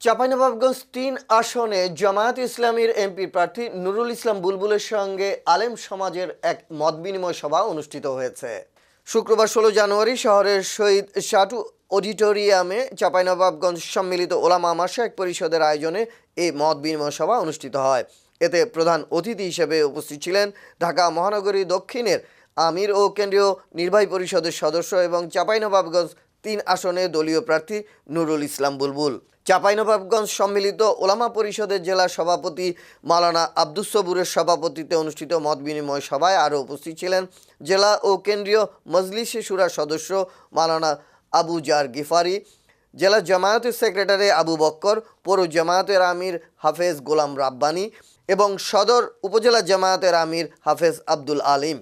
চাঁপাইনবাবগঞ্জ ৩ আসনে জামায়াত ইসলামীর এমপি প্রার্থী নুরুল ইসলাম বুলবুলের সঙ্গে আলেম সমাজের এক মতবিনিময় সভা অনুষ্ঠিত হয়েছে। শুক্রবার ১৬ জানুয়ারি শহরের শহীদ সাটু অডিটোরিয়ামে চাঁপাইনবাবগঞ্জ সম্মিলিত ওলামা মাশায়েখ পরিষদের আয়োজনে এই মতবিনিময় সভা অনুষ্ঠিত হয়। এতে প্রধান অতিথি হিসেবে উপস্থিত ছিলেন ঢাকা মহানগরী দক্ষিণের আমির ও কেন্দ্রীয় নির্বাহী পরিষদের সদস্য এবং চাঁপাইনবাবগঞ্জ ৩ আসনে দলীয় প্রার্থী নুরুল ইসলাম বুলবুল। চাঁপাইনবাবগঞ্জ সম্মিলিত ওলামা পরিষদের জেলা সভাপতি মাওলানা আব্দুস সবুরের সভাপতিত্বে অনুষ্ঠিত মতবিনিময় সভায় আরও উপস্থিত ছিলেন জেলা ও কেন্দ্রীয় মজলিসে শুরার সদস্য মাওলানা আবু জার গিফারি, জেলা জামায়াতের সেক্রেটারি আবু বক্কর, পৌর জামায়াতের আমির হাফেজ গোলাম রাব্বানি এবং সদর উপজেলা জামায়াতের আমির হাফেজ আব্দুল আলিম।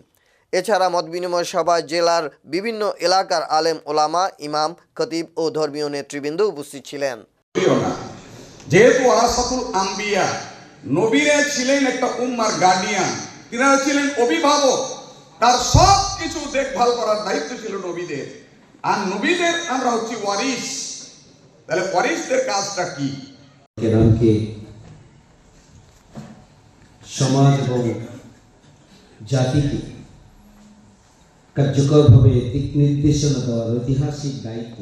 এছাড়া মতবিনিময় সভায় জেলার বিভিন্ন এলাকার আলেম ওলামা, ইমাম, খতিব ও ধর্মীয় নেতৃবৃন্দ উপস্থিত ছিলেন। যেহেতু ওয়ারাসাতুল আম্বিয়া, নবীরা ছিলেন একটা উম্মার গার্ডিয়ান, তিনারা ছিলেন অভিভাবক, তার সব কিছু দেখভাল করার দায়িত্ব ছিল নবীদের। আর নবীদের আমরা হচ্ছি ওয়ারিস। তাহলে ওয়ারিসদের কাজটা কি? কেরামকে সমাজ এবং জাতিকে কার্যকরভাবে দিক নির্দেশনা দেওয়ার ঐতিহাসিক দায়িত্ব